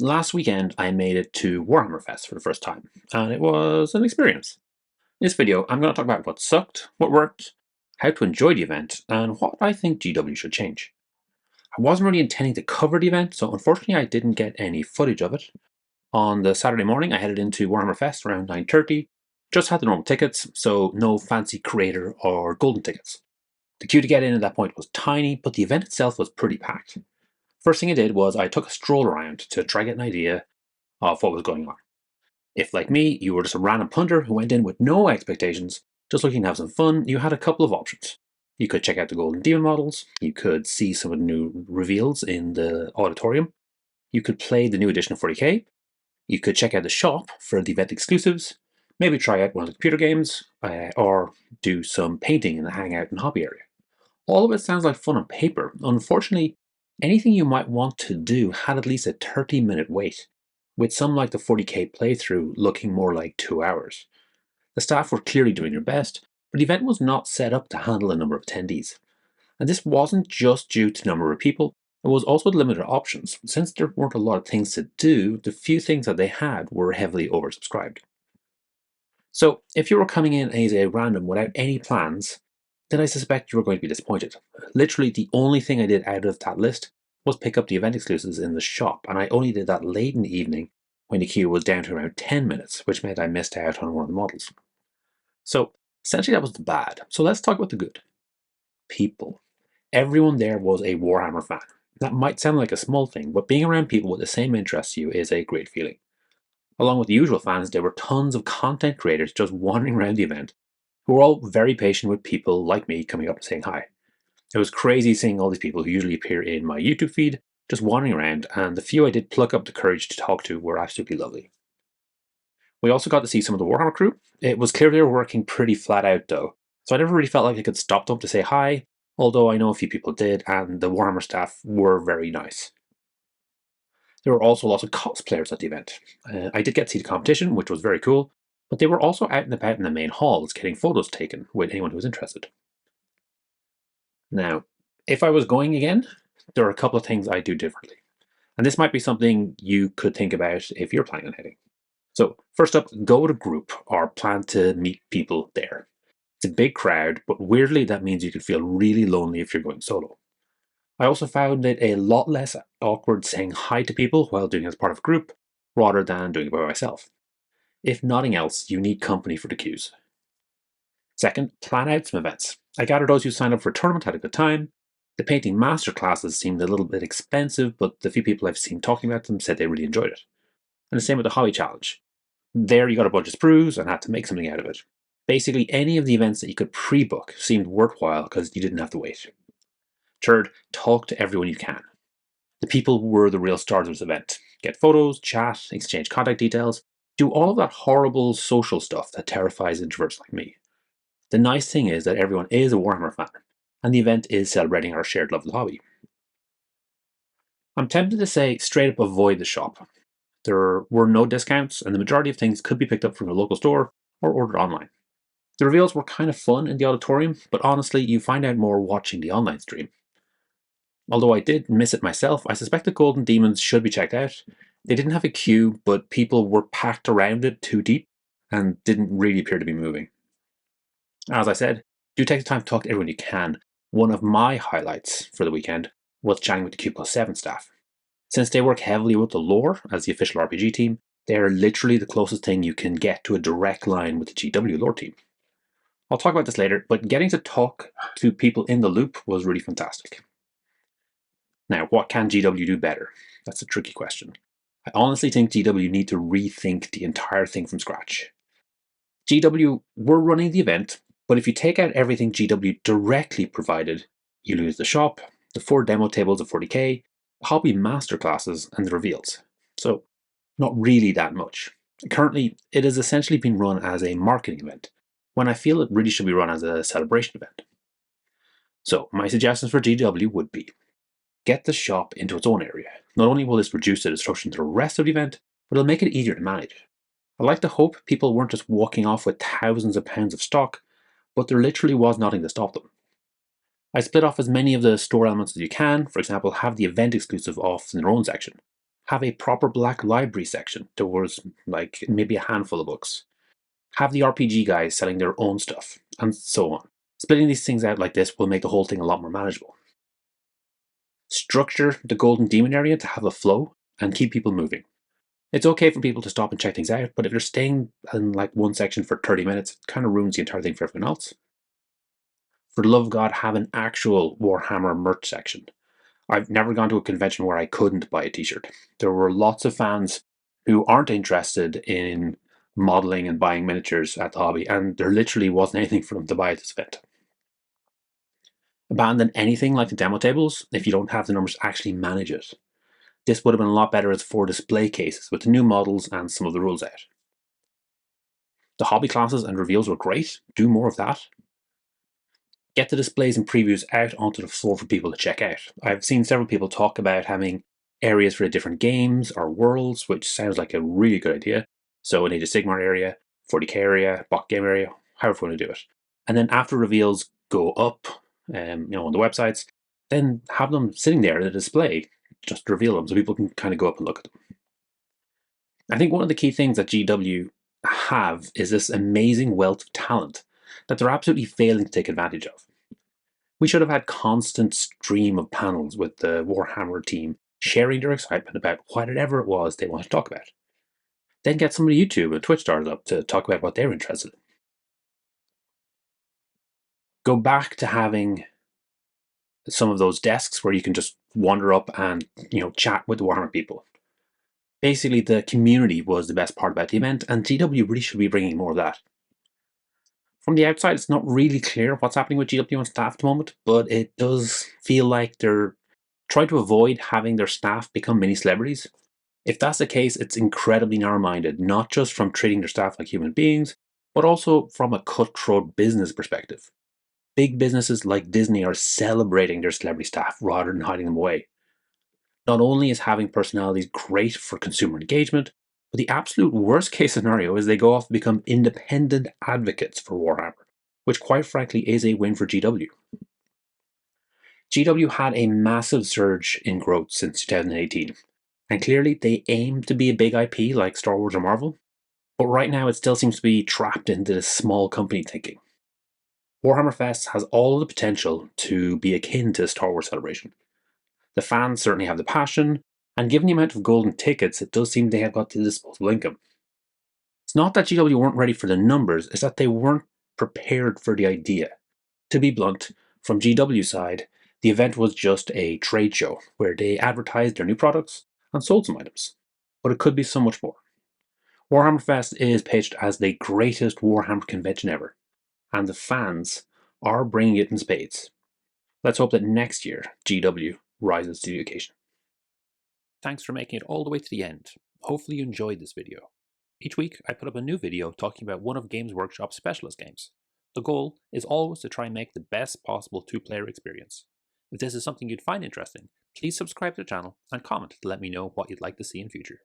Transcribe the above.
Last weekend, I made it to Warhammer Fest for the first time, and it was an experience. In this video, I'm going to talk about what sucked, what worked, how to enjoy the event, and what I think GW should change. I wasn't really intending to cover the event, so unfortunately I didn't get any footage of it. On the Saturday morning, I headed into Warhammer Fest around 9:30. Just had the normal tickets, so no fancy creator or golden tickets. The queue to get in at that point was tiny, but the event itself was pretty packed. First thing I did was I took a stroll around to try to get an idea of what was going on. If, like me, you were just a random punter who went in with no expectations, just looking to have some fun, you had a couple of options. You could check out the Golden Demon models, you could see some of the new reveals in the auditorium, you could play the new edition of 40k, you could check out the shop for the event exclusives, maybe try out one of the computer games, or do some painting in the hangout and hobby area. All of it sounds like fun on paper. Unfortunately, anything you might want to do had at least a 30-minute wait, with some like the 40k playthrough looking more like 2 hours. The staff were clearly doing their best, but the event was not set up to handle a number of attendees. And this wasn't just due to the number of people, it was also the limited options. Since there weren't a lot of things to do, the few things that they had were heavily oversubscribed. So, if you were coming in as a random without any plans, then I suspect you were going to be disappointed. Literally, the only thing I did out of that list was pick up the event exclusives in the shop, and I only did that late in the evening when the queue was down to around 10 minutes, which meant I missed out on one of the models. So, essentially, that was the bad. So, let's talk about the good. People. Everyone there was a Warhammer fan. That might sound like a small thing, but being around people with the same interests as you is a great feeling. Along with the usual fans, there were tons of content creators just wandering around the event who were all very patient with people like me coming up and saying hi. It was crazy seeing all these people who usually appear in my YouTube feed just wandering around, and the few I did pluck up the courage to talk to were absolutely lovely. We also got to see some of the Warhammer crew. It was clear they were working pretty flat out though, so I never really felt like I could stop them to say hi, although I know a few people did, and the Warhammer staff were very nice. There were also lots of cosplayers at the event. I did get to see the competition, which was very cool, but they were also out and about in the main halls getting photos taken with anyone who was interested. Now, if I was going again, there are a couple of things I'd do differently. And this might be something you could think about if you're planning on heading. So, first up, go with a group or plan to meet people there. It's a big crowd, but weirdly, that means you could feel really lonely if you're going solo. I also found it a lot less awkward saying hi to people while doing it as part of a group, rather than doing it by myself. If nothing else, you need company for the queues. Second, plan out some events. I gather those who signed up for a tournament had a good time. The painting masterclasses seemed a little bit expensive, but the few people I've seen talking about them said they really enjoyed it. And the same with the hobby challenge. There you got a bunch of sprues and had to make something out of it. Basically, any of the events that you could pre-book seemed worthwhile because you didn't have to wait. Third, talk to everyone you can. The people were the real stars of this event. Get photos, chat, exchange contact details, do all of that horrible social stuff that terrifies introverts like me. The nice thing is that everyone is a Warhammer fan, and the event is celebrating our shared love of the hobby. I'm tempted to say straight up avoid the shop. There were no discounts, and the majority of things could be picked up from a local store or ordered online. The reveals were kind of fun in the auditorium, but honestly, you find out more watching the online stream. Although I did miss it myself, I suspect the Golden Demons should be checked out. They didn't have a queue, but people were packed around it too deep and didn't really appear to be moving. As I said, do take the time to talk to everyone you can. One of my highlights for the weekend was chatting with the Q+7 staff. Since they work heavily with the lore as the official RPG team, they are literally the closest thing you can get to a direct line with the GW lore team. I'll talk about this later, but getting to talk to people in the loop was really fantastic. Now, what can GW do better? That's a tricky question. I honestly think GW need to rethink the entire thing from scratch. GW were running the event, but if you take out everything GW directly provided, you lose the shop, the 4 demo tables of 40k, hobby masterclasses, and the reveals. So, not really that much. Currently, it has essentially been run as a marketing event, when I feel it really should be run as a celebration event. So, my suggestions for GW would be get the shop into its own area. Not only will this reduce the disruption to the rest of the event, but it'll make it easier to manage. I like to hope people weren't just walking off with thousands of pounds of stock, but there literally was nothing to stop them. I split off as many of the store elements as you can. For example, have the event exclusive off in their own section. Have a proper black library section towards like maybe a handful of books. Have the RPG guys selling their own stuff, and so on. Splitting these things out like this will make the whole thing a lot more manageable. Structure the Golden Demon area to have a flow and keep people moving. It's okay for people to stop and check things out, but if you're staying in like one section for 30 minutes, it kind of ruins the entire thing for everyone else. For the love of God, have an actual Warhammer merch section. I've never gone to a convention where I couldn't buy a t-shirt. There were lots of fans who aren't interested in modeling and buying miniatures at the hobby, and there literally wasn't anything for them to buy at this event. Abandon anything like the demo tables if you don't have the numbers to actually manage it. This would have been a lot better as 4 display cases with the new models and some of the rules out. The hobby classes and reveals were great. Do more of that. Get the displays and previews out onto the floor for people to check out. I've seen several people talk about having areas for the different games or worlds, which sounds like a really good idea. So an Age of Sigmar area, 40k area, Bot game area, however you want to do it. And then after reveals go up, on the websites, then have them sitting there at a display, just to reveal them so people can kind of go up and look at them. I think one of the key things that GW have is this amazing wealth of talent that they're absolutely failing to take advantage of. We should have had constant stream of panels with the Warhammer team sharing their excitement about whatever it was they want to talk about. Then get some of the YouTube and Twitch stars up to talk about what they're interested in. Go back to having some of those desks where you can just wander up and chat with the Warhammer people. Basically, the community was the best part about the event, and GW really should be bringing more of that. From the outside, it's not really clear what's happening with GW and staff at the moment, but it does feel like they're trying to avoid having their staff become mini celebrities. If that's the case, it's incredibly narrow-minded, not just from treating their staff like human beings, but also from a cutthroat business perspective. Big businesses like Disney are celebrating their celebrity staff rather than hiding them away. Not only is having personalities great for consumer engagement, but the absolute worst case scenario is they go off to become independent advocates for Warhammer, which quite frankly is a win for GW. GW had a massive surge in growth since 2018, and clearly they aim to be a big IP like Star Wars or Marvel, but right now it still seems to be trapped into this small company thinking. Warhammer Fest has all the potential to be akin to a Star Wars celebration. The fans certainly have the passion, and given the amount of golden tickets, it does seem they have got the disposable income. It's not that GW weren't ready for the numbers, it's that they weren't prepared for the idea. To be blunt, from GW's side, the event was just a trade show where they advertised their new products and sold some items. But it could be so much more. Warhammer Fest is pitched as the greatest Warhammer convention ever, and the fans are bringing it in spades. Let's hope that next year GW rises to the occasion. Thanks for making it all the way to the end. Hopefully you enjoyed this video. Each week I put up a new video talking about one of Games Workshop's specialist games. The goal is always to try and make the best possible two-player experience. If this is something you'd find interesting, please subscribe to the channel and comment to let me know what you'd like to see in future.